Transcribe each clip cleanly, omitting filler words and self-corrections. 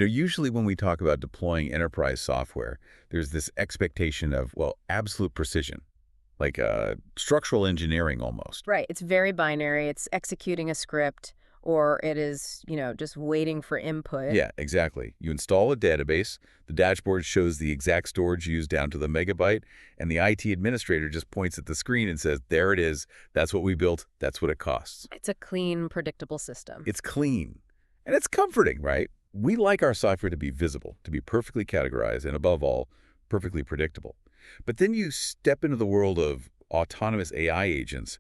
Usually when we talk about deploying enterprise software, there's this expectation of, well, absolute precision, like structural engineering almost. Right. It's very binary. It's executing a script, or it is, just waiting for input. Yeah, exactly. You install a database, the dashboard shows the exact storage used down to the megabyte, and the IT administrator just points at the screen and says, there it is, that's what we built, that's what it costs. It's a clean, predictable system. It's clean. And it's comforting, right? We like our software to be visible, to be perfectly categorized, and above all, perfectly predictable. But then you step into the world of autonomous AI agents,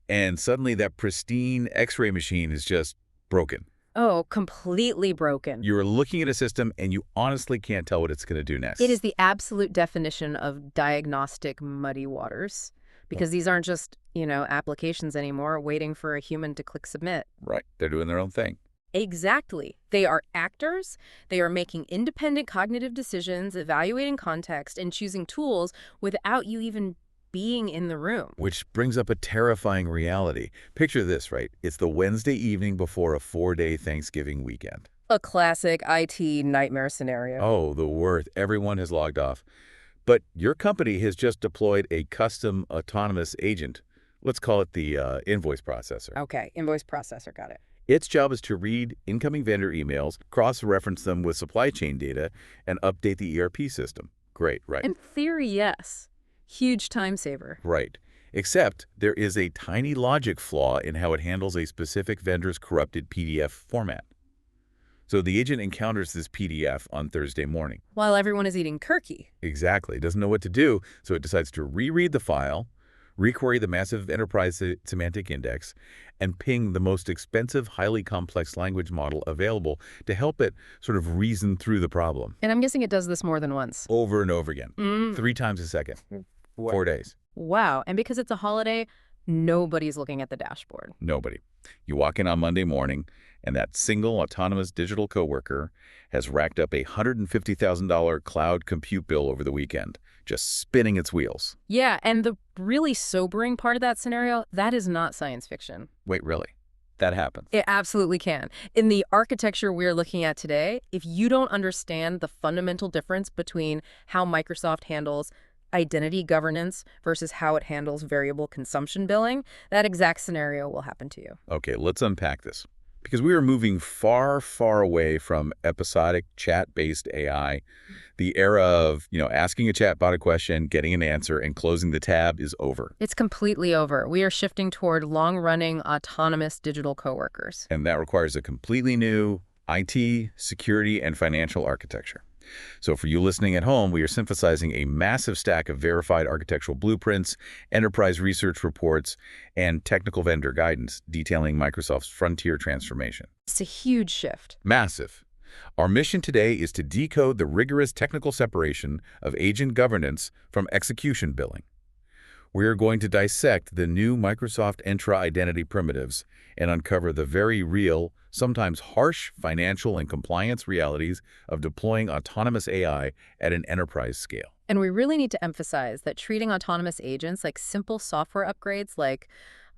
and suddenly that pristine X-ray machine is just broken. Oh, completely broken. You're looking at a system, and you honestly can't tell what it's going to do next. It is the absolute definition of diagnostic muddy waters, because these aren't just, applications anymore waiting for a human to click submit. Right. They're doing their own thing. Exactly. They are actors. They are making independent cognitive decisions, evaluating context, and choosing tools without you even being in the room. Which brings up a terrifying reality. Picture this, right? It's the Wednesday evening before a 4-day Thanksgiving weekend. A classic IT nightmare scenario. Oh, the worst. Everyone has logged off. But your company has just deployed a custom autonomous agent. Let's call it the invoice processor. Okay, invoice processor, got it. Its job is to read incoming vendor emails, cross-reference them with supply chain data, and update the ERP system. Great, right? In theory, yes. Huge time saver. Right. Except there is a tiny logic flaw in how it handles a specific vendor's corrupted PDF format. So the agent encounters this PDF on Thursday morning. While everyone is eating turkey. Exactly. It doesn't know what to do, so it decides to reread the file, requery the massive enterprise semantic index, and ping the most expensive, highly complex language model available to help it sort of reason through the problem. And I'm guessing it does this more than once. Over and over again. 3 times a second. 4 days. Wow. And because it's a holiday, nobody's looking at the dashboard. Nobody. You walk in on Monday morning, and that single autonomous digital coworker has racked up a $150,000 cloud compute bill over the weekend, just spinning its wheels. Yeah, and the really sobering part of that scenario, that is not science fiction. Wait, really? That happens? It absolutely can. In the architecture we're looking at today, if you don't understand the fundamental difference between how Microsoft handles identity governance versus how it handles variable consumption billing, that exact scenario will happen to you. Okay, let's unpack this. Because we are moving far, far away from episodic chat-based AI. The era of, asking a chatbot a question, getting an answer, and closing the tab is over. It's completely over. We are shifting toward long-running autonomous digital coworkers. And that requires a completely new IT, security, and financial architecture. So for you listening at home, we are synthesizing a massive stack of verified architectural blueprints, enterprise research reports, and technical vendor guidance detailing Microsoft's frontier transformation. It's a huge shift. Massive. Our mission today is to decode the rigorous technical separation of agent governance from execution billing. We are going to dissect the new Microsoft Entra identity primitives and uncover the very real, sometimes harsh financial and compliance realities of deploying autonomous AI at an enterprise scale. And we really need to emphasize that treating autonomous agents like simple software upgrades, like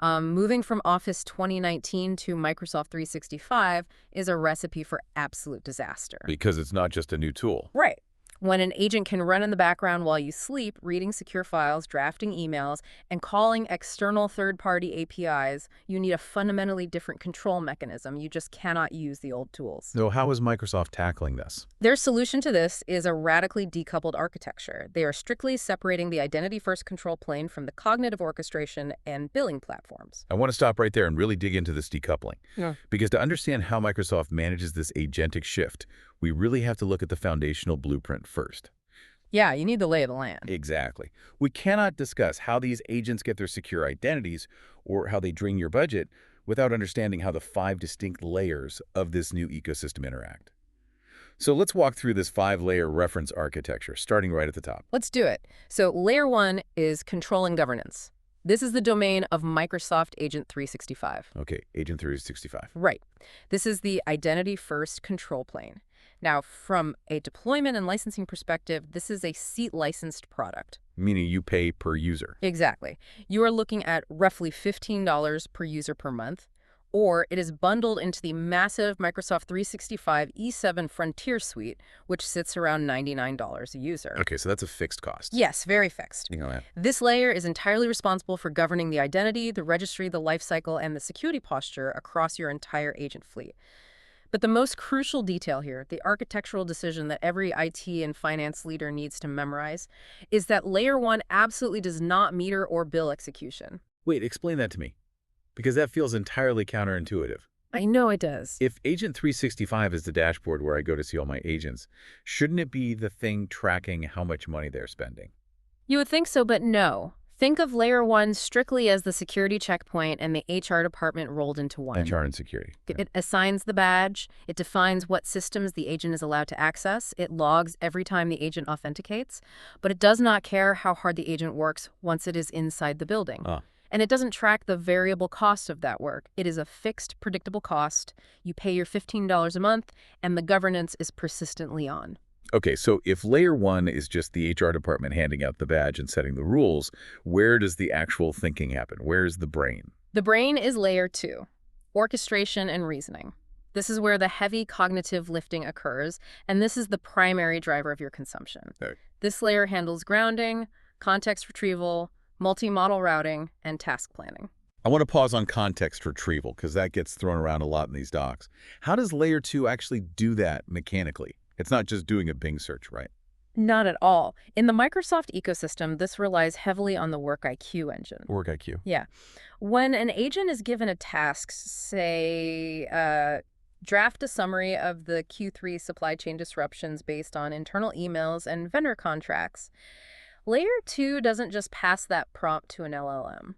moving from Office 2019 to Microsoft 365, is a recipe for absolute disaster. Because it's not just a new tool. Right. When an agent can run in the background while you sleep, reading secure files, drafting emails, and calling external third-party APIs, you need a fundamentally different control mechanism. You just cannot use the old tools. So how is Microsoft tackling this? Their solution to this is a radically decoupled architecture. They are strictly separating the identity-first control plane from the cognitive orchestration and billing platforms. I want to stop right there and really dig into this decoupling. Yeah. Because to understand how Microsoft manages this agentic shift, we really have to look at the foundational blueprint first. Yeah, you need the lay of the land. Exactly. We cannot discuss how these agents get their secure identities or how they drain your budget without understanding how the 5 distinct layers of this new ecosystem interact. So let's walk through this 5-layer reference architecture, starting right at the top. Let's do it. So layer 1 is control and governance. This is the domain of Microsoft Agent 365. Okay, Agent 365. Right. This is the identity-first control plane. Now, from a deployment and licensing perspective, this is a seat-licensed product. Meaning you pay per user. Exactly. You are looking at roughly $15 per user per month, or it is bundled into the massive Microsoft 365 E7 Frontier Suite, which sits around $99 a user. Okay, so that's a fixed cost. Yes, very fixed. You know that. This layer is entirely responsible for governing the identity, the registry, the lifecycle, and the security posture across your entire agent fleet. But the most crucial detail here, the architectural decision that every IT and finance leader needs to memorize, is that Layer 1 absolutely does not meter or bill execution. Wait, explain that to me. Because that feels entirely counterintuitive. I know it does. If Agent 365 is the dashboard where I go to see all my agents, shouldn't it be the thing tracking how much money they're spending? You would think so, but no. Think of Layer 1 strictly as the security checkpoint and the HR department rolled into one. HR and security. It assigns the badge, it defines what systems the agent is allowed to access, it logs every time the agent authenticates, but it does not care how hard the agent works once it is inside the building. And it doesn't track the variable cost of that work. It is a fixed, predictable cost. You pay your $15 a month, and the governance is persistently on. Okay, so if Layer 1 is just the HR department handing out the badge and setting the rules, where does the actual thinking happen? Where's the brain? The brain is Layer 2, orchestration and reasoning. This is where the heavy cognitive lifting occurs, and this is the primary driver of your consumption. Okay. This layer handles grounding, context retrieval, multi-model routing, and task planning. I want to pause on context retrieval because that gets thrown around a lot in these docs. How does Layer 2 actually do that mechanically? It's not just doing a Bing search, right? Not at all. In the Microsoft ecosystem, this relies heavily on the WorkIQ engine. WorkIQ. Yeah. When an agent is given a task, say, draft a summary of the Q3 supply chain disruptions based on internal emails and vendor contracts, Layer 2 doesn't just pass that prompt to an LLM.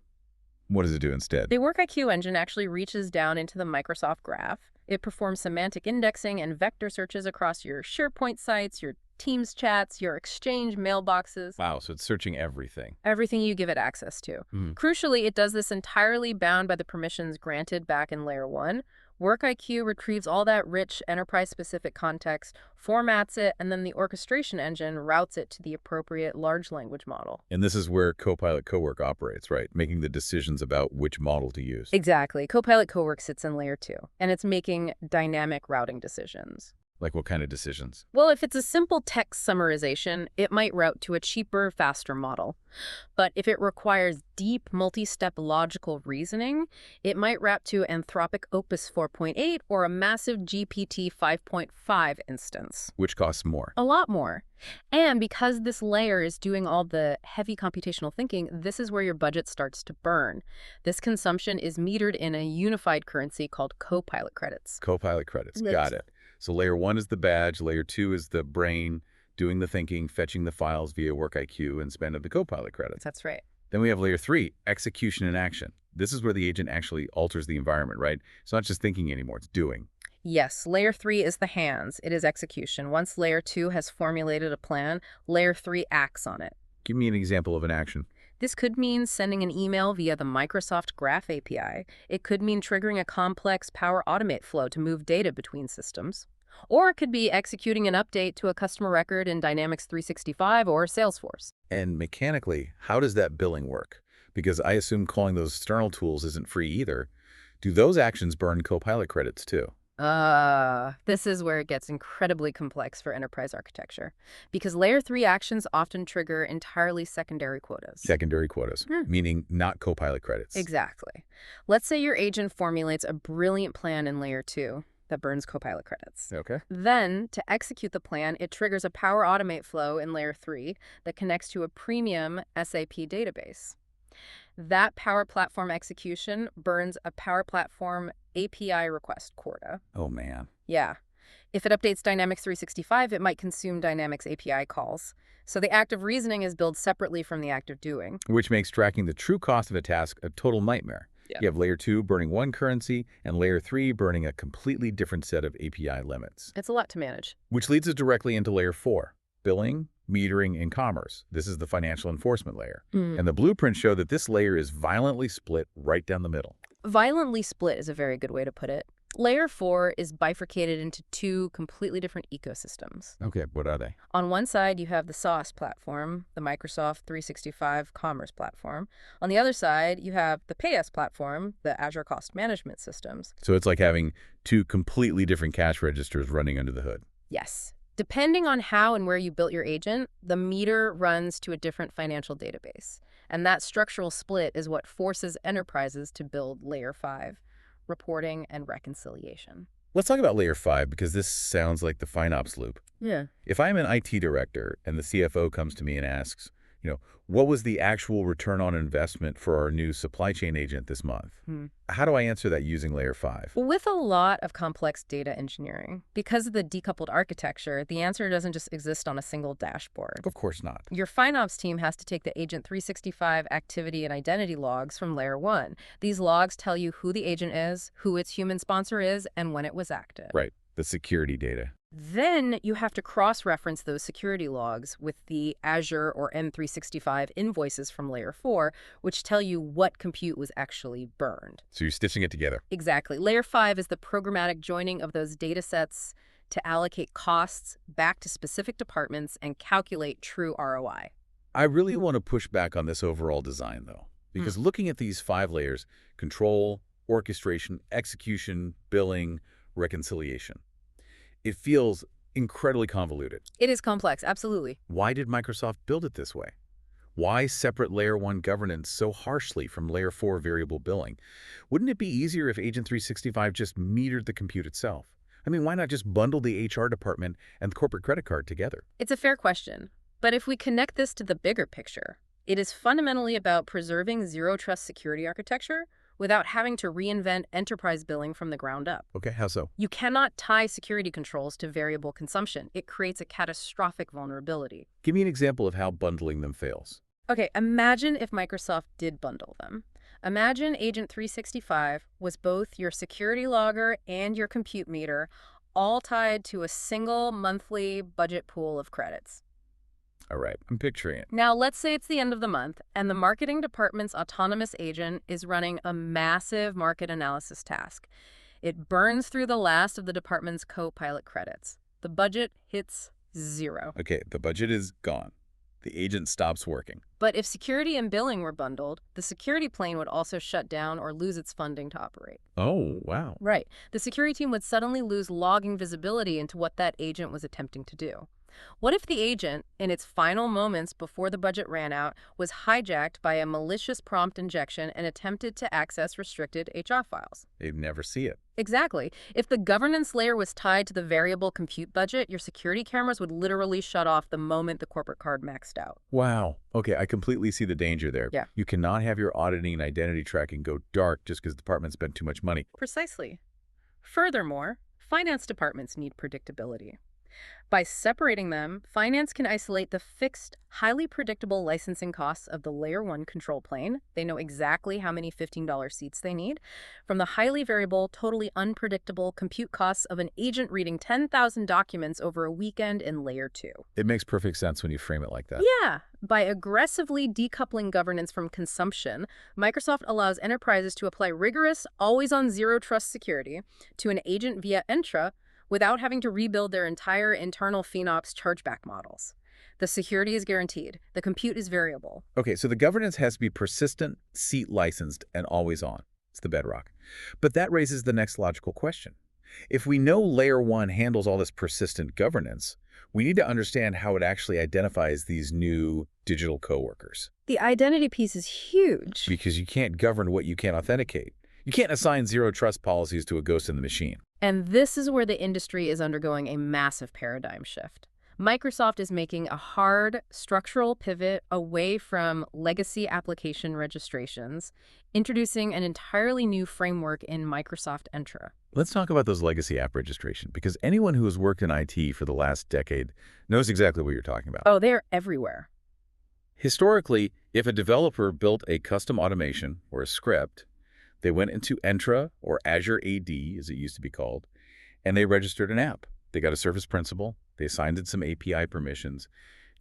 What does it do instead? The WorkIQ engine actually reaches down into the Microsoft Graph. It performs semantic indexing and vector searches across your SharePoint sites, your Teams chats, your Exchange mailboxes. Wow, so it's searching everything. Everything you give it access to. Crucially, it does this entirely bound by the permissions granted back in Layer 1. WorkIQ retrieves all that rich enterprise-specific context, formats it, and then the orchestration engine routes it to the appropriate large language model. And this is where Copilot Cowork operates, right? Making the decisions about which model to use. Exactly. Copilot Cowork sits in Layer 2, and it's making dynamic routing decisions. Like what kind of decisions? Well, if it's a simple text summarization, it might route to a cheaper, faster model. But if it requires deep, multi-step logical reasoning, it might route to Anthropic Opus 4.8 or a massive GPT 5.5 instance. Which costs more? A lot more. And because this layer is doing all the heavy computational thinking, this is where your budget starts to burn. This consumption is metered in a unified currency called Copilot credits. Copilot credits. Got it. So Layer 1 is the badge, Layer 2 is the brain, doing the thinking, fetching the files via WorkIQ, and spending the Copilot credits. That's right. Then we have Layer 3, execution and action. This is where the agent actually alters the environment, right? It's not just thinking anymore, it's doing. Yes, Layer 3 is the hands. It is execution. Once Layer 2 has formulated a plan, Layer 3 acts on it. Give me an example of an action. This could mean sending an email via the Microsoft Graph API. It could mean triggering a complex Power Automate flow to move data between systems. Or it could be executing an update to a customer record in Dynamics 365 or Salesforce. And mechanically, how does that billing work? Because I assume calling those external tools isn't free either. Do those actions burn Copilot credits too? This is where it gets incredibly complex for enterprise architecture, because Layer 3 actions often trigger entirely secondary quotas. Secondary quotas, meaning not Copilot credits. Exactly. Let's say your agent formulates a brilliant plan in Layer 2 that burns Copilot credits. Okay. Then, to execute the plan, it triggers a Power Automate flow in Layer 3 that connects to a premium SAP database. That Power Platform execution burns a Power Platform API request quota. Oh, man. Yeah. If it updates Dynamics 365, it might consume Dynamics API calls. So the act of reasoning is billed separately from the act of doing. Which makes tracking the true cost of a task a total nightmare. Yeah. You have Layer 2 burning one currency and Layer 3 burning a completely different set of API limits. It's a lot to manage. Which leads us directly into Layer 4, billing, metering, and commerce. This is the financial enforcement layer. And the blueprints show that this layer is violently split right down the middle. Violently split is a very good way to put it. Layer 4 is bifurcated into two completely different ecosystems. Okay, what are they? On one side, you have the SaaS platform, the Microsoft 365 Commerce platform. On the other side, you have the PayS platform, the Azure Cost Management Systems. So it's like having two completely different cash registers running under the hood. Yes. Depending on how and where you built your agent, the meter runs to a different financial database. And that structural split is what forces enterprises to build Layer 5, reporting and reconciliation. Let's talk about Layer 5 because this sounds like the FinOps loop. Yeah. If I'm an IT director and the CFO comes to me and asks, what was the actual return on investment for our new supply chain agent this month? How do I answer that using Layer 5? With a lot of complex data engineering, because of the decoupled architecture, the answer doesn't just exist on a single dashboard. Of course not. Your FinOps team has to take the Agent 365 activity and identity logs from Layer 1. These logs tell you who the agent is, who its human sponsor is, and when it was active. Right, the security data. Then you have to cross-reference those security logs with the Azure or M365 invoices from Layer 4, which tell you what compute was actually burned. So you're stitching it together. Exactly. Layer 5 is the programmatic joining of those data sets to allocate costs back to specific departments and calculate true ROI. I really want to push back on this overall design, though, because looking at these 5 layers, control, orchestration, execution, billing, reconciliation, it feels incredibly convoluted. It is complex, absolutely. Why did Microsoft build it this way? Why separate Layer 1 governance so harshly from Layer 4 variable billing? Wouldn't it be easier if Agent 365 just metered the compute itself? I mean, why not just bundle the HR department and the corporate credit card together? It's a fair question. But if we connect this to the bigger picture, it is fundamentally about preserving zero-trust security architecture without having to reinvent enterprise billing from the ground up. Okay, how so? You cannot tie security controls to variable consumption. It creates a catastrophic vulnerability. Give me an example of how bundling them fails. Okay, imagine if Microsoft did bundle them. Imagine Agent 365 was both your security logger and your compute meter, all tied to a single monthly budget pool of credits. All right, I'm picturing it. Now, let's say it's the end of the month, and the marketing department's autonomous agent is running a massive market analysis task. It burns through the last of the department's Copilot credits. The budget hits 0. Okay, the budget is gone. The agent stops working. But if security and billing were bundled, the security plane would also shut down or lose its funding to operate. Oh, wow. Right. The security team would suddenly lose logging visibility into what that agent was attempting to do. What if the agent, in its final moments before the budget ran out, was hijacked by a malicious prompt injection and attempted to access restricted HR files? They'd never see it. Exactly. If the governance layer was tied to the variable compute budget, your security cameras would literally shut off the moment the corporate card maxed out. Wow. Okay, I completely see the danger there. Yeah. You cannot have your auditing and identity tracking go dark just because the department spent too much money. Precisely. Furthermore, finance departments need predictability. By separating them, finance can isolate the fixed, highly predictable licensing costs of the Layer 1 control plane. They know exactly how many $15 seats they need, from the highly variable, totally unpredictable compute costs of an agent reading 10,000 documents over a weekend in Layer 2. It makes perfect sense when you frame it like that. Yeah. By aggressively decoupling governance from consumption, Microsoft allows enterprises to apply rigorous, always-on zero-trust security to an agent via Entra without having to rebuild their entire internal FinOps chargeback models. The security is guaranteed. The compute is variable. Okay, so the governance has to be persistent, seat licensed, and always on. It's the bedrock. But that raises the next logical question. If we know Layer 1 handles all this persistent governance, we need to understand how it actually identifies these new digital coworkers. The identity piece is huge. Because you can't govern what you can't authenticate. You can't assign zero-trust policies to a ghost in the machine. And this is where the industry is undergoing a massive paradigm shift. Microsoft is making a hard structural pivot away from legacy application registrations, introducing an entirely new framework in Microsoft Entra. Let's talk about those legacy app registration, because anyone who has worked in IT for the last decade knows exactly what you're talking about. Oh, they're everywhere. Historically, if a developer built a custom automation or a script, they went into Entra, or Azure AD, as it used to be called, and they registered an app. They got a service principal, they assigned it some API permissions,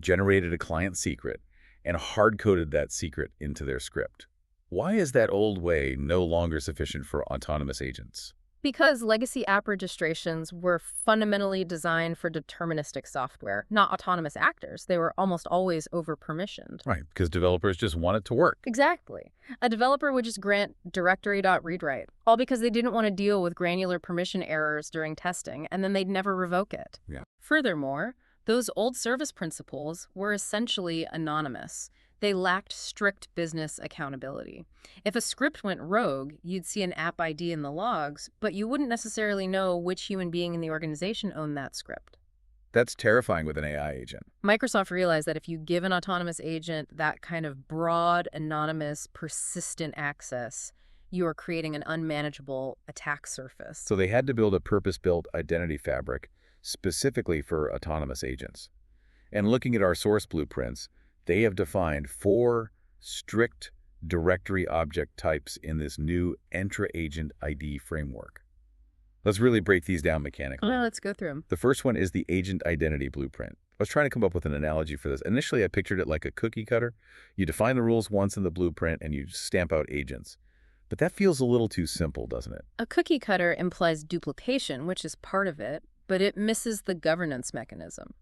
generated a client secret, and hard-coded that secret into their script. Why is that old way no longer sufficient for autonomous agents? Because legacy app registrations were fundamentally designed for deterministic software, not autonomous actors. They were almost always over-permissioned. Right, because developers just want it to work. Exactly. A developer would just grant directory.readwrite, all because they didn't want to deal with granular permission errors during testing, and then they'd never revoke it. Yeah. Furthermore, those old service principles were essentially anonymous. They lacked strict business accountability. If a script went rogue, you'd see an app ID in the logs, but you wouldn't necessarily know which human being in the organization owned that script. That's terrifying with an AI agent. Microsoft realized that if you give an autonomous agent that kind of broad, anonymous, persistent access, you are creating an unmanageable attack surface. So they had to build a purpose-built identity fabric specifically for autonomous agents. And looking at our source blueprints, they have defined 4 strict directory object types in this new Entra Agent ID framework. Let's really break these down mechanically. Well, let's go through them. The first one is the agent identity blueprint. I was trying to come up with an analogy for this. Initially, I pictured it like a cookie cutter. You define the rules once in the blueprint and you stamp out agents. But that feels a little too simple, doesn't it? A cookie cutter implies duplication, which is part of it, but it misses the governance mechanism.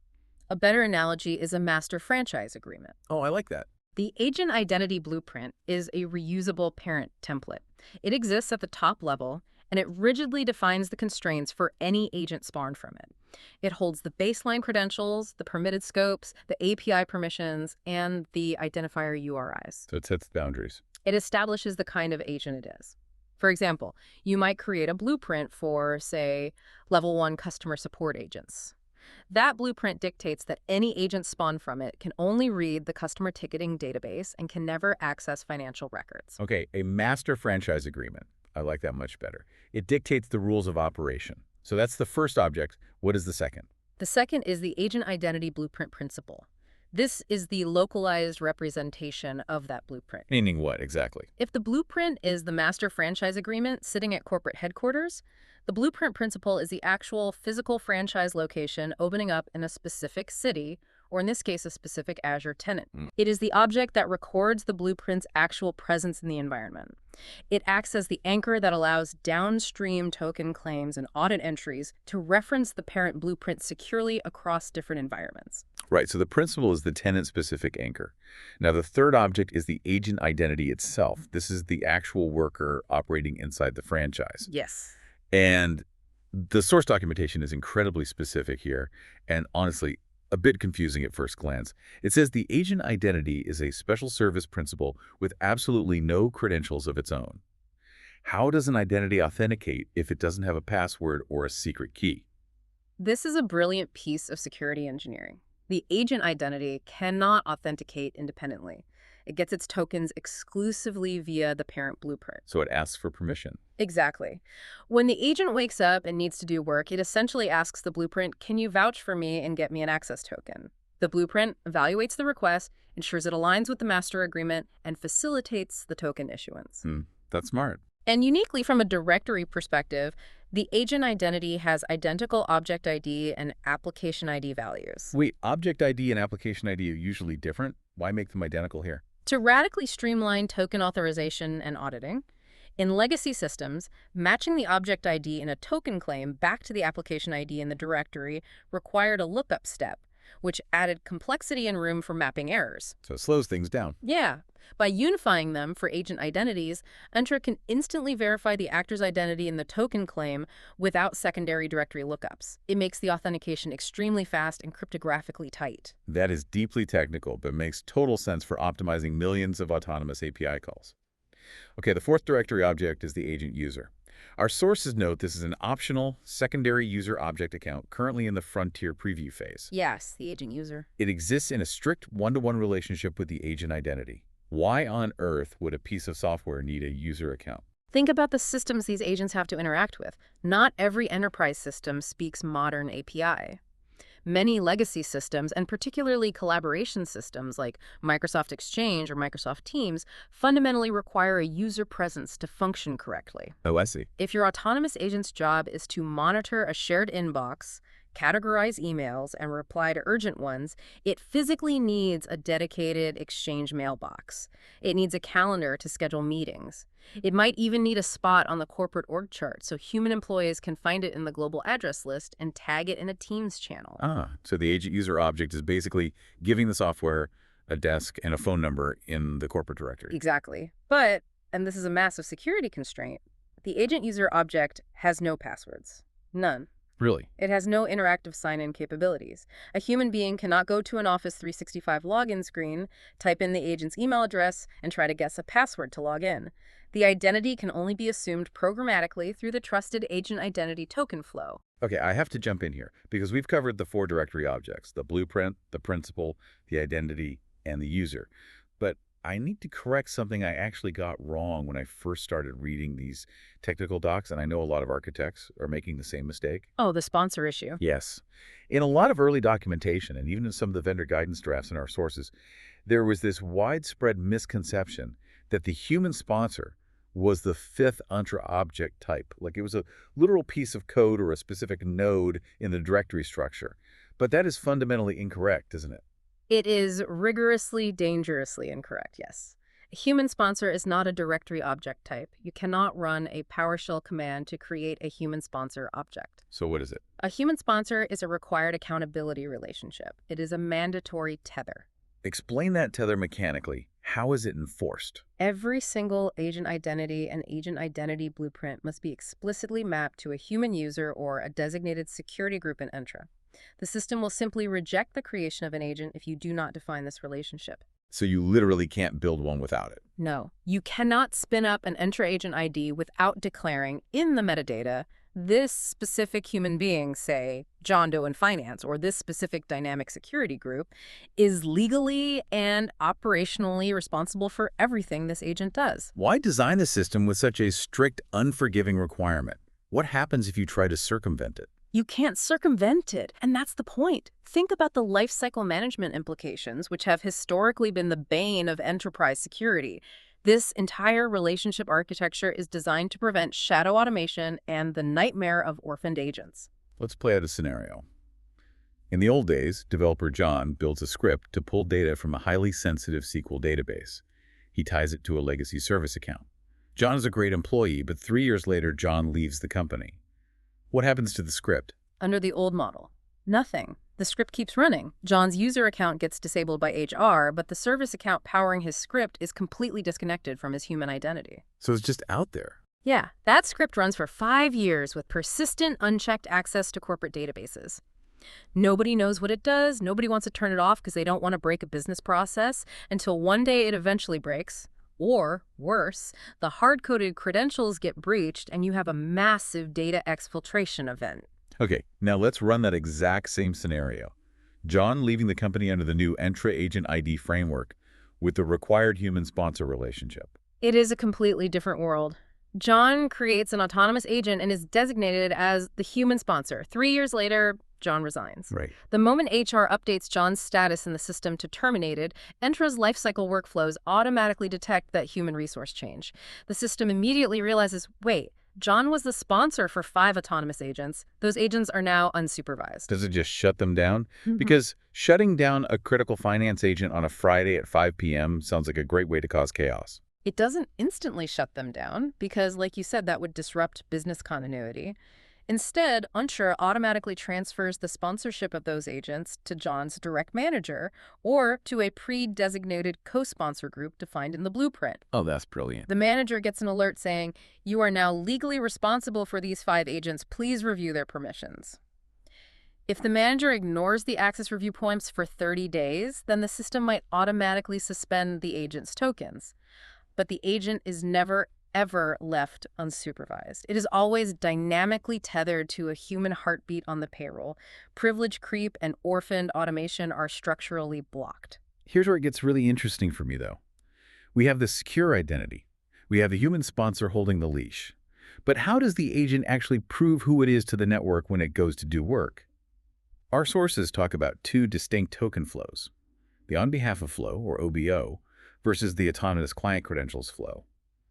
A better analogy is a master franchise agreement. Oh, I like that. The agent identity blueprint is a reusable parent template. It exists at the top level, and it rigidly defines the constraints for any agent spawned from it. It holds the baseline credentials, the permitted scopes, the API permissions, and the identifier URIs. So it sets boundaries. It establishes the kind of agent it is. For example, you might create a blueprint for, say, level 1 customer support agents. That blueprint dictates that any agent spawned from it can only read the customer ticketing database and can never access financial records. Okay, a master franchise agreement. I like that much better. It dictates the rules of operation. So that's the first object. What is the second? The second is the agent identity blueprint principle. This is the localized representation of that blueprint. Meaning what, exactly? If the blueprint is the master franchise agreement sitting at corporate headquarters, the blueprint principle is the actual physical franchise location opening up in a specific city, or in this case, a specific Azure tenant. It is the object that records the blueprint's actual presence in the environment. It acts as the anchor that allows downstream token claims and audit entries to reference the parent blueprint securely across different environments. Right, so the principle is the tenant-specific anchor. Now, the third object is the agent identity itself. This is the actual worker operating inside the franchise. Yes. And the source documentation is incredibly specific here, and honestly, a bit confusing at first glance. It says the agent identity is a special service principle with absolutely no credentials of its own. How does an identity authenticate if it doesn't have a password or a secret key? This is a brilliant piece of security engineering. The agent identity cannot authenticate independently. It gets its tokens exclusively via the parent blueprint. So it asks for permission. Exactly. When the agent wakes up and needs to do work, it essentially asks the blueprint, can you vouch for me and get me an access token? The blueprint evaluates the request, ensures it aligns with the master agreement, and facilitates the token issuance. That's smart. And uniquely from a directory perspective, the agent identity has identical object ID and application ID values. Wait, object ID and application ID are usually different? Why make them identical here? To radically streamline token authorization and auditing, in legacy systems, matching the object ID in a token claim back to the application ID in the directory required a lookup step, which added complexity and room for mapping errors. So it slows things down. Yeah. By unifying them for agent identities, Entra can instantly verify the actor's identity in the token claim without secondary directory lookups. It makes the authentication extremely fast and cryptographically tight. That is deeply technical, but makes total sense for optimizing millions of autonomous API calls. Okay, the fourth directory object is the agent user. Our sources note this is an optional secondary user object account currently in the frontier preview phase. Yes, the agent user. It exists in a strict one-to-one relationship with the agent identity. Why on earth would a piece of software need a user account? Think about the systems these agents have to interact with. Not every enterprise system speaks modern API. Many legacy systems, and particularly collaboration systems like Microsoft Exchange or Microsoft Teams, fundamentally require a user presence to function correctly. Oh, I see. If your autonomous agent's job is to monitor a shared inbox, categorize emails, and reply to urgent ones, it physically needs a dedicated Exchange mailbox. It needs a calendar to schedule meetings. It might even need a spot on the corporate org chart so human employees can find it in the global address list and tag it in a Teams channel. So the agent user object is basically giving the software a desk and a phone number in the corporate directory. Exactly. But, and this is a massive security constraint, the agent user object has no passwords. None. Really? It has no interactive sign-in capabilities. A human being cannot go to an Office 365 login screen, type in the agent's email address, and try to guess a password to log in. The identity can only be assumed programmatically through the trusted agent identity token flow. Okay, I have to jump in here because we've covered the 4 directory objects, the blueprint, the principal, the identity, and the user. But I need to correct something I actually got wrong when I first started reading these technical docs, and I know a lot of architects are making the same mistake. Oh, the sponsor issue. Yes. In a lot of early documentation, and even in some of the vendor guidance drafts in our sources, there was this widespread misconception that the human sponsor was the 5th Entra object type, like it was a literal piece of code or a specific node in the directory structure. But that is fundamentally incorrect, isn't it? It is rigorously, dangerously incorrect, yes. A human sponsor is not a directory object type. You cannot run a PowerShell command to create a human sponsor object. So what is it? A human sponsor is a required accountability relationship. It is a mandatory tether. Explain that tether mechanically. How is it enforced? Every single agent identity and agent identity blueprint must be explicitly mapped to a human user or a designated security group in Entra. The system will simply reject the creation of an agent if you do not define this relationship. So you literally can't build one without it. No, you cannot spin up an Entra Agent ID without declaring in the metadata this specific human being, say, John Doe in finance, or this specific dynamic security group, is legally and operationally responsible for everything this agent does. Why design the system with such a strict, unforgiving requirement? What happens if you try to circumvent it? You can't circumvent it, and that's the point. Think about the lifecycle management implications, which have historically been the bane of enterprise security. This entire relationship architecture is designed to prevent shadow automation and the nightmare of orphaned agents. Let's play out a scenario. In the old days, developer John builds a script to pull data from a highly sensitive SQL database. He ties it to a legacy service account. John is a great employee, but 3 years later, John leaves the company. What happens to the script? Under the old model, nothing. The script keeps running. John's user account gets disabled by HR, but the service account powering his script is completely disconnected from his human identity. So it's just out there. Yeah, that script runs for 5 years with persistent, unchecked access to corporate databases. Nobody knows what it does. Nobody wants to turn it off because they don't want to break a business process until one day it eventually breaks. Or, worse, the hard-coded credentials get breached and you have a massive data exfiltration event. Okay, now let's run that exact same scenario. John leaving the company under the new Entra Agent ID framework with the required human sponsor relationship. It is a completely different world. John creates an autonomous agent and is designated as the human sponsor. 3 years later, John resigns. Right. The moment HR updates John's status in the system to terminated, Entra's lifecycle workflows automatically detect that human resource change. The system immediately realizes, wait, John was the sponsor for 5 autonomous agents. Those agents are now unsupervised. Does it just shut them down? Because shutting down a critical finance agent on a Friday at 5 p.m. sounds like a great way to cause chaos. It doesn't instantly shut them down because, like you said, that would disrupt business continuity. Instead, Entra automatically transfers the sponsorship of those agents to John's direct manager or to a pre-designated co-sponsor group defined in the blueprint. Oh, that's brilliant. The manager gets an alert saying, "You are now legally responsible for these 5 agents. Please review their permissions." If the manager ignores the access review points for 30 days, then the system might automatically suspend the agent's tokens. But the agent is never, ever left unsupervised. It is always dynamically tethered to a human heartbeat on the payroll. Privilege creep and orphaned automation are structurally blocked. Here's where it gets really interesting for me, though. We have the secure identity. We have the human sponsor holding the leash. But how does the agent actually prove who it is to the network when it goes to do work? Our sources talk about 2 distinct token flows, the on behalf of flow, or OBO, versus the autonomous client credentials flow.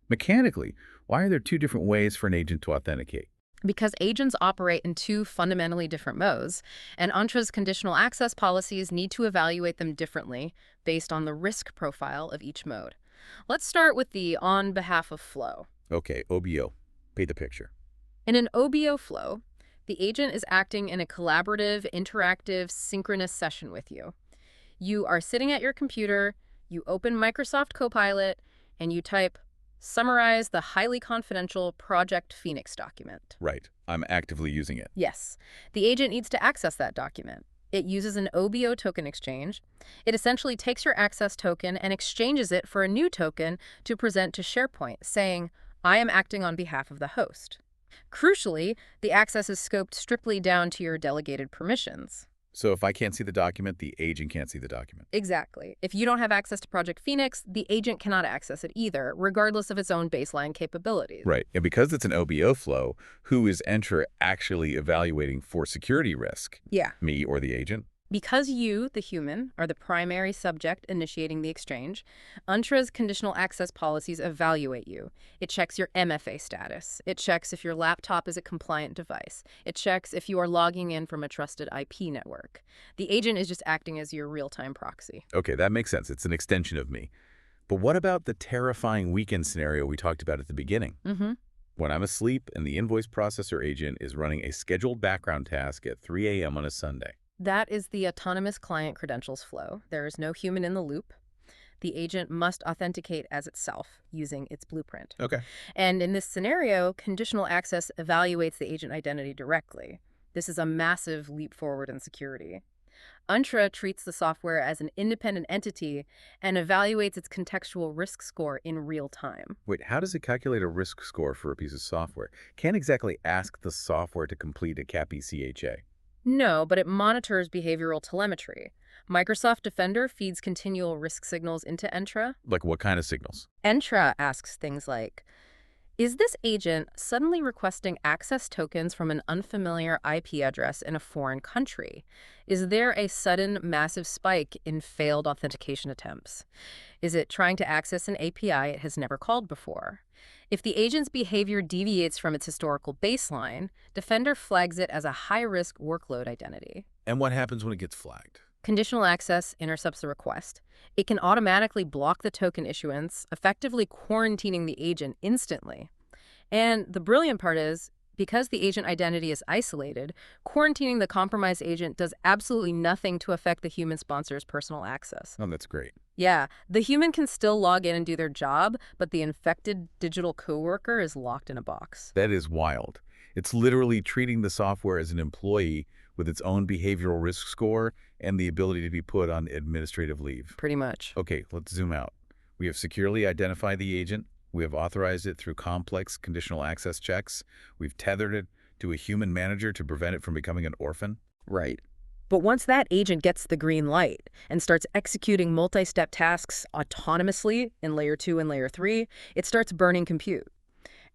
Mechanically, why are there 2 different ways for an agent to authenticate? Because agents operate in two fundamentally different modes, and Entra's conditional access policies need to evaluate them differently based on the risk profile of each mode. Let's start with the on behalf of flow. Okay, OBO. Paint the picture. In an OBO flow, the agent is acting in a collaborative, interactive, synchronous session with you. You are sitting at your computer, you open Microsoft Copilot, and you type, "Summarize the highly confidential Project Phoenix document." Right. I'm actively using it. Yes, the agent needs to access that document. It uses an OBO token exchange. It essentially takes your access token and exchanges it for a new token to present to SharePoint, saying, "I am acting on behalf of the host." Crucially, the access is scoped strictly down to your delegated permissions. So if I can't see the document, the agent can't see the document. Exactly. If you don't have access to Project Phoenix, the agent cannot access it either, regardless of its own baseline capabilities. Right. And because it's an OBO flow, who is Entra actually evaluating for security risk? Yeah. Me or the agent? Because you, the human, are the primary subject initiating the exchange, Entra's conditional access policies evaluate you. It checks your MFA status. It checks if your laptop is a compliant device. It checks if you are logging in from a trusted IP network. The agent is just acting as your real-time proxy. Okay, that makes sense. It's an extension of me. But what about the terrifying weekend scenario we talked about at the beginning? When I'm asleep and the invoice processor agent is running a scheduled background task at 3 a.m. on a Sunday. That is the autonomous client credentials flow. There is no human in the loop. The agent must authenticate as itself using its blueprint. Okay. And in this scenario, conditional access evaluates the agent identity directly. This is a massive leap forward in security. Entra treats the software as an independent entity and evaluates its contextual risk score in real time. Wait, how does it calculate a risk score for a piece of software? Can't exactly ask the software to complete a CAPI CHA. No, but it monitors behavioral telemetry. Microsoft Defender feeds continual risk signals into Entra. Like what kind of signals? Entra asks things like, is this agent suddenly requesting access tokens from an unfamiliar IP address in a foreign country? Is there a sudden massive spike in failed authentication attempts? Is it trying to access an API it has never called before? If the agent's behavior deviates from its historical baseline, Defender flags it as a high-risk workload identity. And what happens when it gets flagged? Conditional access intercepts the request. It can automatically block the token issuance, effectively quarantining the agent instantly. And the brilliant part is, because the agent identity is isolated, quarantining the compromised agent does absolutely nothing to affect the human sponsor's personal access. Oh, that's great. Yeah, the human can still log in and do their job, but the infected digital coworker is locked in a box. That is wild. It's literally treating the software as an employee with its own behavioral risk score and the ability to be put on administrative leave. Pretty much. Okay, let's zoom out. We have securely identified the agent. We have authorized it through complex conditional access checks. We've tethered it to a human manager to prevent it from becoming an orphan. Right. But once that agent gets the green light and starts executing multi-step tasks autonomously in Layer 2 and Layer 3, it starts burning compute.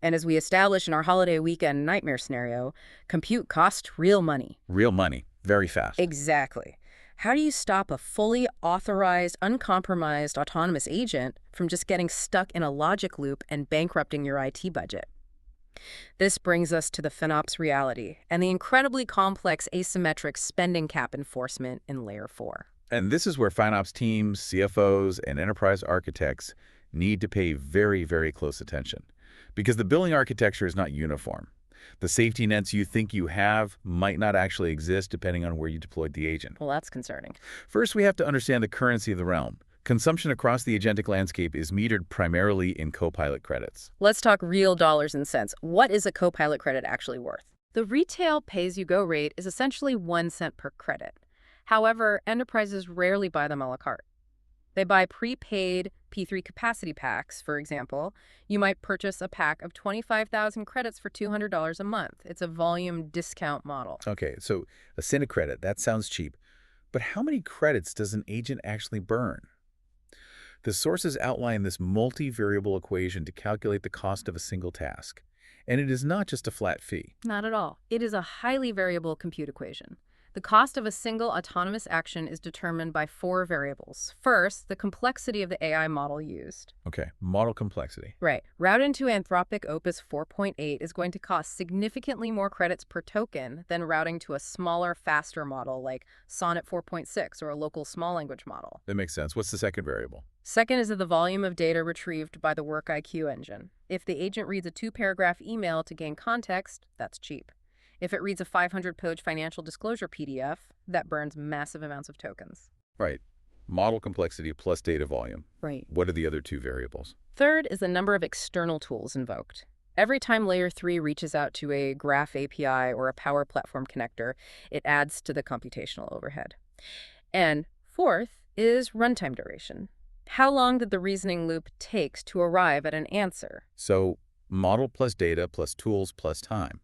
And as we established in our holiday weekend nightmare scenario, compute costs real money. Real money, very fast. Exactly. How do you stop a fully authorized, uncompromised autonomous agent from just getting stuck in a logic loop and bankrupting your IT budget? This brings us to the FinOps reality and the incredibly complex asymmetric spending cap enforcement in Layer 4. And this is where FinOps teams, CFOs, and enterprise architects need to pay very, very close attention. Because the billing architecture is not uniform. The safety nets you think you have might not actually exist depending on where you deployed the agent. Well, that's concerning. First, we have to understand the currency of the realm. Consumption across the agentic landscape is metered primarily in Copilot credits. Let's talk real dollars and cents. What is a Copilot credit actually worth? The retail pay-as-you-go rate is essentially 1 cent per credit. However, enterprises rarely buy them a la carte. They buy prepaid P3 capacity packs, for example. You might purchase a pack of 25,000 credits for $200 a month. It's a volume discount model. Okay, so a cent a credit, that sounds cheap. But how many credits does an agent actually burn? The sources outline this multivariable equation to calculate the cost of a single task. And it is not just a flat fee. Not at all. It is a highly variable compute equation. The cost of a single autonomous action is determined by 4 variables. First, the complexity of the AI model used. Okay, model complexity. Right. Routing to Anthropic Opus 4.8 is going to cost significantly more credits per token than routing to a smaller, faster model like Sonnet 4.6 or a local small language model. That makes sense. What's the second variable? Second is the volume of data retrieved by the Work IQ engine. If the agent reads a 2-paragraph email to gain context, that's cheap. If it reads a 500-page financial disclosure PDF, that burns massive amounts of tokens. Right. Model complexity plus data volume. Right. What are the other 2 variables? Third is the number of external tools invoked. Every time Layer 3 reaches out to a Graph API or a Power Platform connector, it adds to the computational overhead. And fourth is runtime duration. How long did the reasoning loop take to arrive at an answer? So, model plus data plus tools plus time.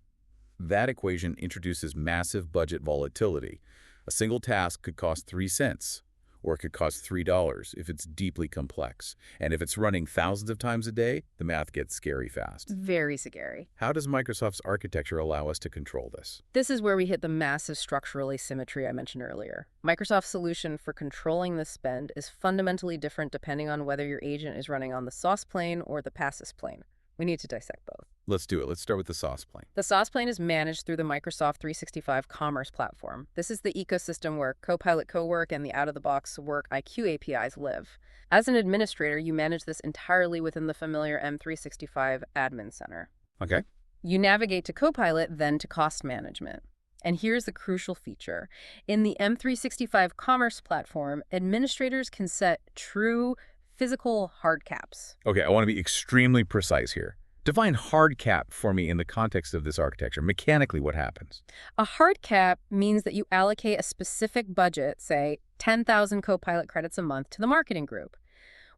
That equation introduces massive budget volatility. A single task could cost 3 cents, or it could cost $3 if it's deeply complex. And if it's running thousands of times a day, the math gets scary fast. Very scary. How does Microsoft's architecture allow us to control this? This is where we hit the massive structural asymmetry I mentioned earlier. Microsoft's solution for controlling this spend is fundamentally different depending on whether your agent is running on the sauce plane or the passes plane. We need to dissect both. Let's do it. Let's start with the sauce plane. The sauce plane is managed through the Microsoft 365 Commerce platform. This is the ecosystem where Copilot Cowork and the out-of-the-box Work IQ APIs live. As an administrator, you manage this entirely within the familiar M365 Admin Center. Okay. You navigate to Copilot, then to cost management. And here's the crucial feature. In the M365 Commerce platform, administrators can set true physical hard caps. Okay, I want to be extremely precise here. Define hard cap for me in the context of this architecture. Mechanically, what happens? A hard cap means that you allocate a specific budget, say 10,000 Copilot credits a month, to the marketing group.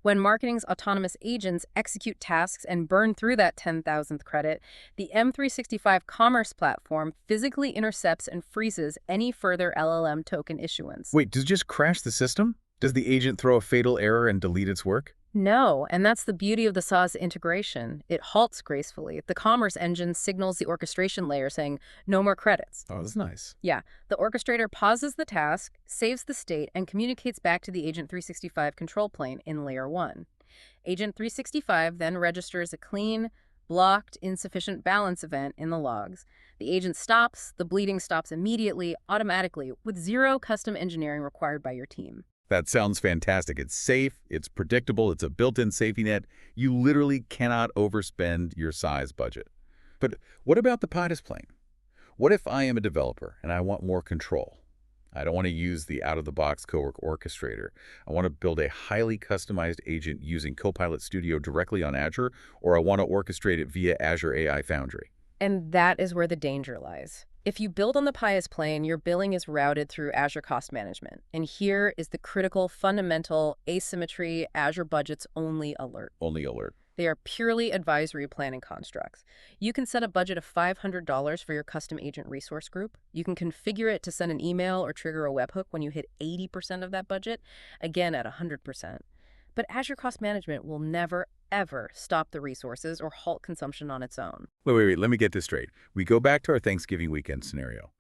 When marketing's autonomous agents execute tasks and burn through that 10,000th credit, the M365 Commerce platform physically intercepts and freezes any further LLM token issuance. Wait, does it just crash the system? Does the agent throw a fatal error and delete its work? No, and that's the beauty of the SaaS integration. It halts gracefully. The commerce engine signals the orchestration layer saying, no more credits. Oh, that's nice. Yeah, the orchestrator pauses the task, saves the state, and communicates back to the Agent 365 control plane in Layer 1. Agent 365 then registers a clean, blocked, insufficient balance event in the logs. The agent stops, the bleeding stops immediately, automatically, with zero custom engineering required by your team. That sounds fantastic. It's safe, it's predictable, it's a built-in safety net. You literally cannot overspend your size budget. But what about the PIDAS plane? What if I am a developer and I want more control? I don't want to use the out-of-the-box Cowork orchestrator. I want to build a highly customized agent using Copilot Studio directly on Azure, or I want to orchestrate it via Azure AI Foundry. And that is where the danger lies. If you build on the PIAS plane, your billing is routed through Azure Cost Management. And here is the critical, fundamental asymmetry Azure budgets only alert. Only alert. They are purely advisory planning constructs. You can set a budget of $500 for your custom agent resource group. You can configure it to send an email or trigger a webhook when you hit 80% of that budget, again at 100%. But Azure Cost Management will never, ever stop the resources or halt consumption on its own. Wait. Let me get this straight. We go back to our Thanksgiving weekend scenario.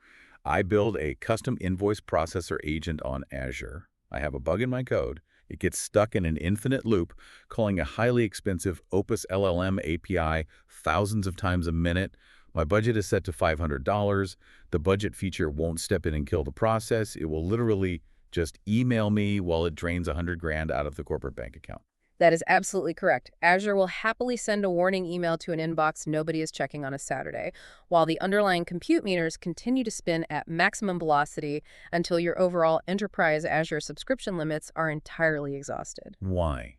I build a custom invoice processor agent on Azure. I have a bug in my code. It gets stuck in an infinite loop, calling a highly expensive Opus LLM API thousands of times a minute. My budget is set to $500. The budget feature won't step in and kill the process. It will literally just email me while it drains $100,000 out of the corporate bank account. That is absolutely correct. Azure will happily send a warning email to an inbox nobody is checking on a Saturday, while the underlying compute meters continue to spin at maximum velocity until your overall enterprise Azure subscription limits are entirely exhausted. Why?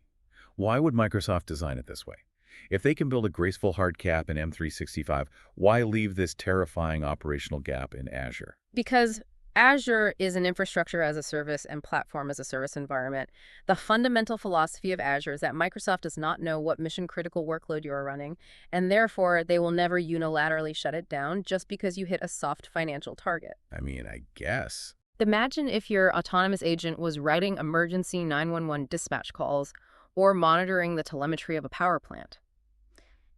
Why would Microsoft design it this way? If they can build a graceful hard cap in M365, why leave this terrifying operational gap in Azure? Because Azure is an infrastructure as a service and platform as a service environment. The fundamental philosophy of Azure is that Microsoft does not know what mission-critical workload you are running, and therefore they will never unilaterally shut it down just because you hit a soft financial target. I mean, I guess. Imagine if your autonomous agent was writing emergency 911 dispatch calls or monitoring the telemetry of a power plant.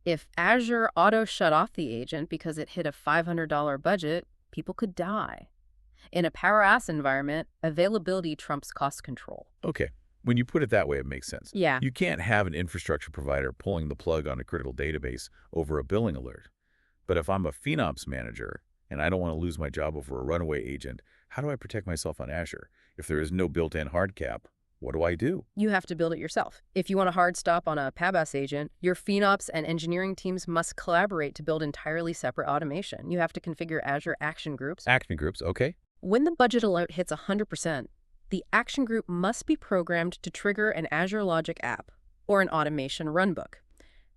If Azure auto shut off the agent because it hit a $500 budget, people could die. In a Power Apps environment, availability trumps cost control. Okay. When you put it that way, it makes sense. Yeah. You can't have an infrastructure provider pulling the plug on a critical database over a billing alert. But if I'm a FinOps manager and I don't want to lose my job over a runaway agent, how do I protect myself on Azure? If there is no built-in hard cap, what do I do? You have to build it yourself. If you want a hard stop on a PABAS agent, your FinOps and engineering teams must collaborate to build entirely separate automation. You have to configure Azure action groups. Action groups, okay. When the budget alert hits 100%, the action group must be programmed to trigger an Azure Logic app or an automation runbook.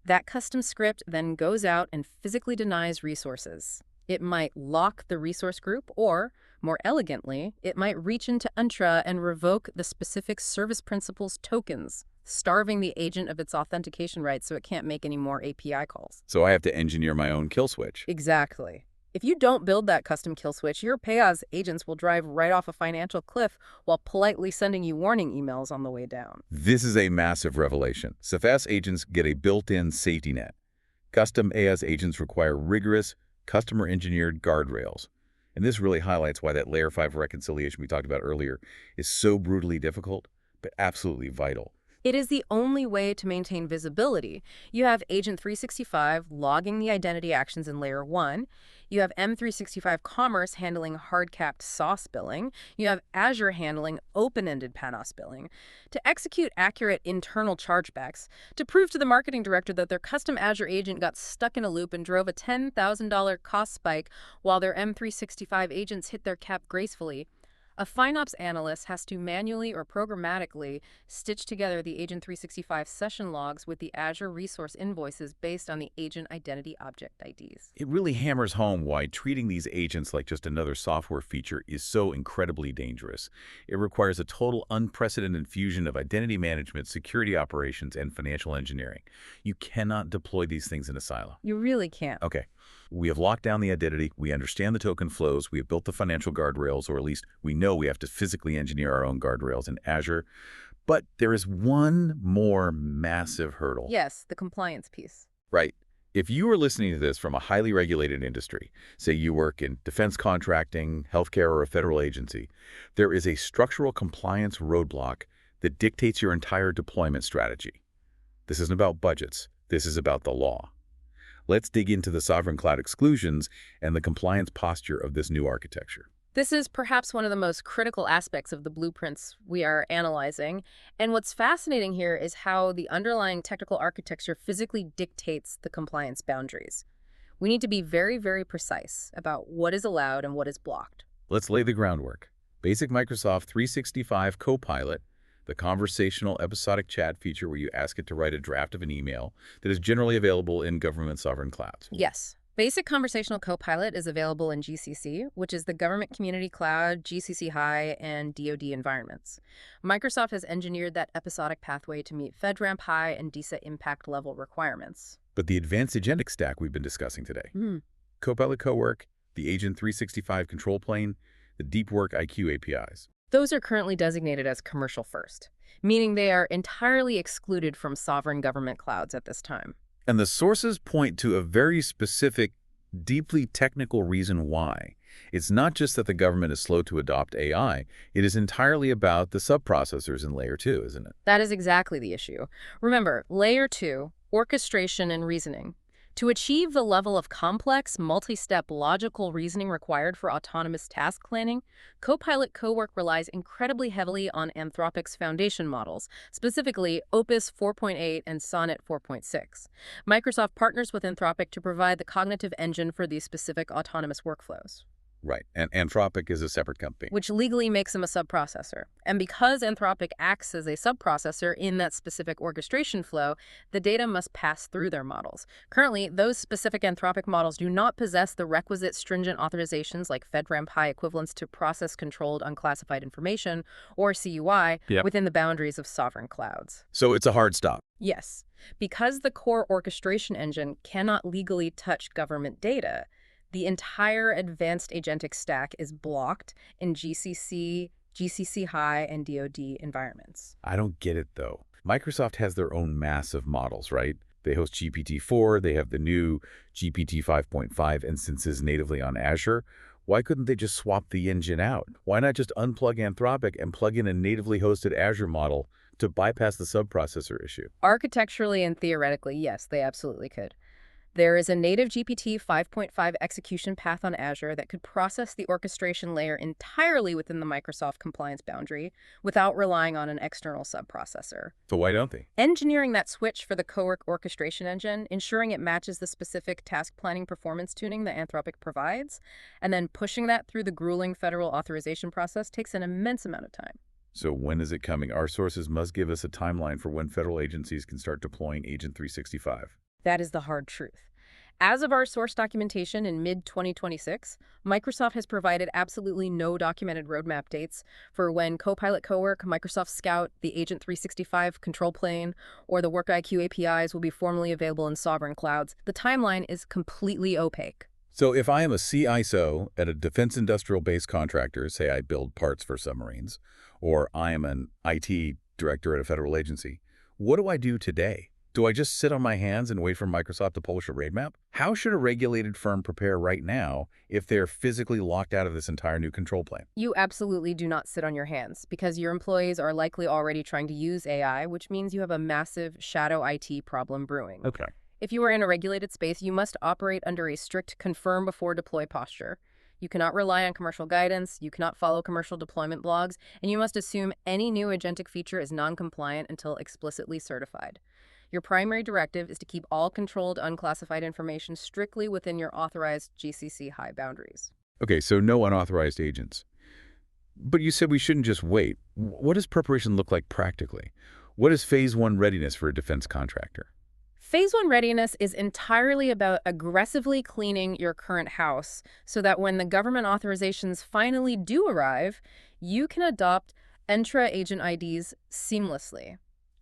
That custom script then goes out and physically denies resources. It might lock the resource group, or, more elegantly, it might reach into Entra and revoke the specific service principal's tokens, starving the agent of its authentication rights so it can't make any more API calls. So I have to engineer my own kill switch. Exactly. If you don't build that custom kill switch, your PAYAS agents will drive right off a financial cliff while politely sending you warning emails on the way down. This is a massive revelation. SaaS agents get a built-in safety net. Custom AS agents require rigorous, customer-engineered guardrails. And this really highlights why that Layer 5 reconciliation we talked about earlier is so brutally difficult, but absolutely vital. It is the only way to maintain visibility. You have Agent 365 logging the identity actions in Layer 1. You have M365 Commerce handling hard-capped sauce billing. You have Azure handling open-ended PANOS billing. To execute accurate internal chargebacks, to prove to the marketing director that their custom Azure agent got stuck in a loop and drove a $10,000 cost spike while their M365 agents hit their cap gracefully, a FinOps analyst has to manually or programmatically stitch together the Agent 365 session logs with the Azure resource invoices based on the agent identity object IDs. It really hammers home why treating these agents like just another software feature is so incredibly dangerous. It requires a total unprecedented fusion of identity management, security operations, and financial engineering. You cannot deploy these things in a silo. You really can't. Okay. We have locked down the identity, we understand the token flows, we have built the financial guardrails, or at least we know we have to physically engineer our own guardrails in Azure. But there is one more massive hurdle. Yes, the compliance piece. Right. If you are listening to this from a highly regulated industry, say you work in defense contracting, healthcare, or a federal agency, there is a structural compliance roadblock that dictates your entire deployment strategy. This isn't about budgets. This is about the law. Let's dig into the sovereign cloud exclusions and the compliance posture of this new architecture. This is perhaps one of the most critical aspects of the blueprints we are analyzing. And what's fascinating here is how the underlying technical architecture physically dictates the compliance boundaries. We need to be very, very precise about what is allowed and what is blocked. Let's lay the groundwork. Basic Microsoft 365 Copilot, the conversational episodic chat feature where you ask it to write a draft of an email that is generally available in government sovereign clouds. Yes. Basic Conversational Copilot is available in GCC, which is the Government Community Cloud, GCC High, and DoD environments. Microsoft has engineered that episodic pathway to meet FedRAMP High and DISA impact level requirements. But the advanced agentic stack we've been discussing today, Copilot Cowork, the Agent 365 control plane, the Deep Work IQ APIs. Those are currently designated as commercial first, meaning they are entirely excluded from sovereign government clouds at this time. And the sources point to a very specific, deeply technical reason why. It's not just that the government is slow to adopt AI, it is entirely about the subprocessors in Layer 2, isn't it? That is exactly the issue. Remember, Layer 2, orchestration and reasoning. To achieve the level of complex, multi-step logical reasoning required for autonomous task planning, Copilot Cowork relies incredibly heavily on Anthropic's foundation models, specifically Opus 4.8 and Sonnet 4.6. Microsoft partners with Anthropic to provide the cognitive engine for these specific autonomous workflows. Right, and Anthropic is a separate company. Which legally makes them a subprocessor. And because Anthropic acts as a subprocessor in that specific orchestration flow, the data must pass through their models. Currently, those specific Anthropic models do not possess the requisite stringent authorizations like FedRAMP High equivalents to process controlled unclassified information, or CUI, within the boundaries of sovereign clouds. So it's a hard stop. Yes. Because the core orchestration engine cannot legally touch government data, the entire advanced agentic stack is blocked in GCC, GCC High, and DoD environments. I don't get it, though. Microsoft has their own massive models, right? They host GPT-4, they have the new GPT 5.5 instances natively on Azure. Why couldn't they just swap the engine out? Why not just unplug Anthropic and plug in a natively hosted Azure model to bypass the subprocessor issue? Architecturally and theoretically, yes, they absolutely could. There is a native GPT 5.5 execution path on Azure that could process the orchestration layer entirely within the Microsoft compliance boundary without relying on an external subprocessor. So why don't they? Engineering that switch for the Cowork orchestration engine, ensuring it matches the specific task planning performance tuning that Anthropic provides, and then pushing that through the grueling federal authorization process takes an immense amount of time. So when is it coming? Our sources must give us a timeline for when federal agencies can start deploying Agent 365. That is the hard truth. As of our source documentation in mid-2026, Microsoft has provided absolutely no documented roadmap dates for when Copilot Cowork, Microsoft Scout, the Agent 365 control plane, or the WorkIQ APIs will be formally available in sovereign clouds. The timeline is completely opaque. So if I am a CISO at a defense industrial base contractor, say I build parts for submarines, or I am an IT director at a federal agency, what do I do today? Do I just sit on my hands and wait for Microsoft to publish a roadmap? How should a regulated firm prepare right now if they're physically locked out of this entire new control plane? You absolutely do not sit on your hands because your employees are likely already trying to use AI, which means you have a massive shadow IT problem brewing. Okay. If you are in a regulated space, you must operate under a strict confirm before deploy posture. You cannot rely on commercial guidance, you cannot follow commercial deployment blogs, and you must assume any new agentic feature is non-compliant until explicitly certified. Your primary directive is to keep all controlled, unclassified information strictly within your authorized GCC high boundaries. Okay, so no unauthorized agents. But you said we shouldn't just wait. What does preparation look like practically? What is phase one readiness for a defense contractor? Phase one readiness is entirely about aggressively cleaning your current house so that when the government authorizations finally do arrive, you can adopt Entra Agent IDs seamlessly.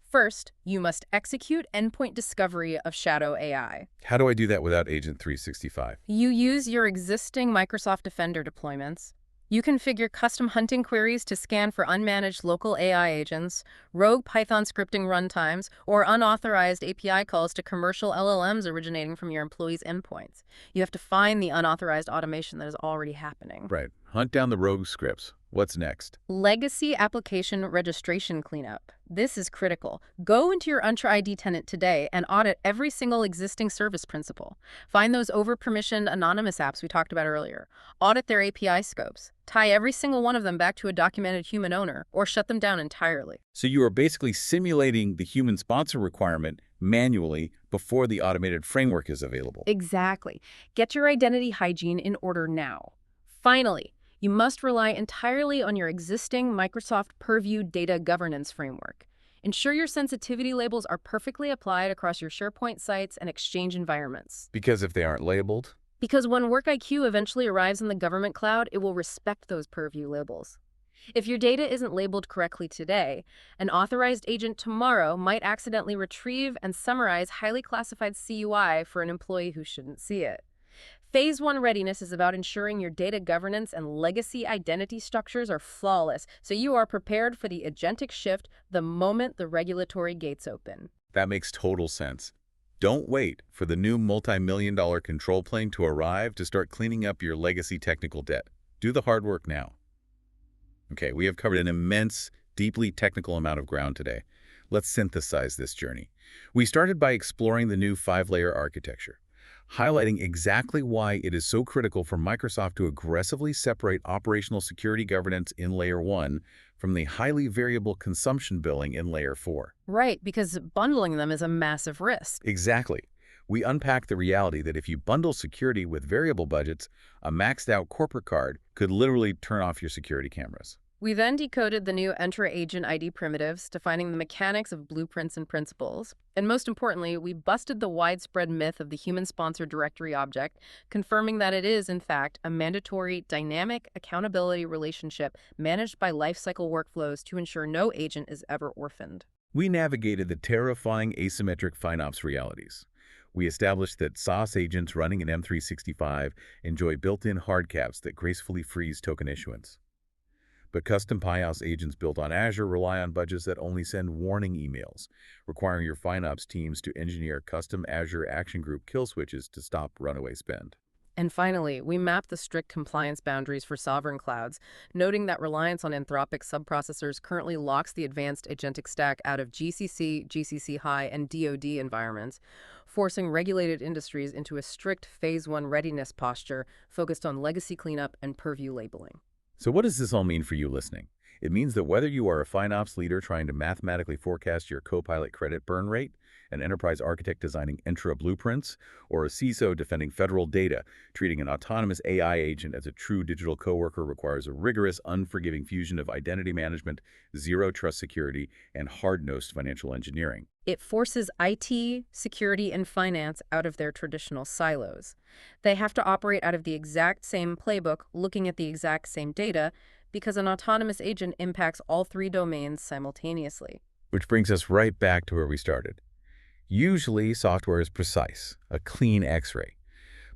First, you must execute endpoint discovery of shadow AI. How do I do that without Agent 365? You use your existing Microsoft Defender deployments. You configure custom hunting queries to scan for unmanaged local AI agents, rogue Python scripting runtimes, or unauthorized API calls to commercial LLMs originating from your employees' endpoints. You have to find the unauthorized automation that is already happening. Right. Hunt down the rogue scripts. What's next? Legacy application registration cleanup. This is critical. Go into your Entra ID tenant today and audit every single existing service principal. Find those over-permissioned anonymous apps we talked about earlier. Audit their API scopes. Tie every single one of them back to a documented human owner or shut them down entirely. So you are basically simulating the human sponsor requirement manually before the automated framework is available. Exactly. Get your identity hygiene in order now. Finally, you must rely entirely on your existing Microsoft Purview data governance framework. Ensure your sensitivity labels are perfectly applied across your SharePoint sites and Exchange environments. Because if they aren't labeled? Because when WorkIQ eventually arrives in the government cloud, it will respect those Purview labels. If your data isn't labeled correctly today, an authorized agent tomorrow might accidentally retrieve and summarize highly classified CUI for an employee who shouldn't see it. Phase one readiness is about ensuring your data governance and legacy identity structures are flawless, so you are prepared for the agentic shift the moment the regulatory gates open. That makes total sense. Don't wait for the new multi-million-dollar control plane to arrive to start cleaning up your legacy technical debt. Do the hard work now. Okay, we have covered an immense, deeply technical amount of ground today. Let's synthesize this journey. We started by exploring the new 5-layer architecture, highlighting exactly why it is so critical for Microsoft to aggressively separate operational security governance in Layer 1 from the highly variable consumption billing in Layer 4. Right, because bundling them is a massive risk. Exactly. We unpack the reality that if you bundle security with variable budgets, a maxed-out corporate card could literally turn off your security cameras. We then decoded the new Entra Agent ID primitives, defining the mechanics of blueprints and principles. And most importantly, we busted the widespread myth of the human-sponsored directory object, confirming that it is, in fact, a mandatory dynamic accountability relationship managed by lifecycle workflows to ensure no agent is ever orphaned. We navigated the terrifying asymmetric FinOps realities. We established that SaaS agents running in M365 enjoy built-in hard caps that gracefully freeze token issuance. But custom PyOps agents built on Azure rely on budgets that only send warning emails, requiring your FinOps teams to engineer custom Azure Action Group kill switches to stop runaway spend. And finally, we map the strict compliance boundaries for sovereign clouds, noting that reliance on Anthropic subprocessors currently locks the advanced agentic stack out of GCC, GCC High, and DoD environments, forcing regulated industries into a strict Phase 1 readiness posture focused on legacy cleanup and purview labeling. So what does this all mean for you listening? It means that whether you are a FinOps leader trying to mathematically forecast your Copilot credit burn rate, an enterprise architect designing Entra blueprints, or a CISO defending federal data, treating an autonomous AI agent as a true digital coworker requires a rigorous, unforgiving fusion of identity management, zero-trust security, and hard-nosed financial engineering. It forces IT, security, and finance out of their traditional silos. They have to operate out of the exact same playbook, looking at the exact same data, because an autonomous agent impacts all three domains simultaneously. Which brings us right back to where we started. Usually, software is precise, a clean X-ray.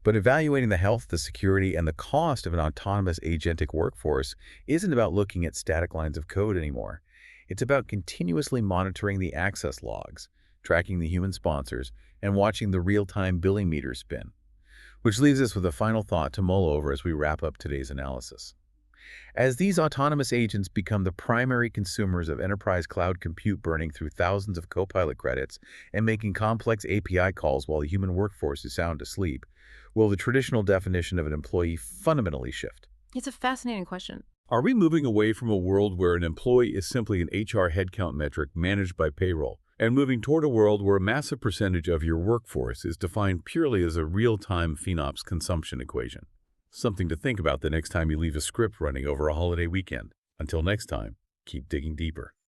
But evaluating the health, the security, and the cost of an autonomous agentic workforce isn't about looking at static lines of code anymore. It's about continuously monitoring the access logs, tracking the human sponsors, and watching the real-time billing meter spin. Which leaves us with a final thought to mull over as we wrap up today's analysis. As these autonomous agents become the primary consumers of enterprise cloud compute, burning through thousands of Copilot credits and making complex API calls while the human workforce is sound asleep, will the traditional definition of an employee fundamentally shift? It's a fascinating question. Are we moving away from a world where an employee is simply an HR headcount metric managed by payroll, and moving toward a world where a massive percentage of your workforce is defined purely as a real-time FinOps consumption equation? Something to think about the next time you leave a script running over a holiday weekend. Until next time, keep digging deeper.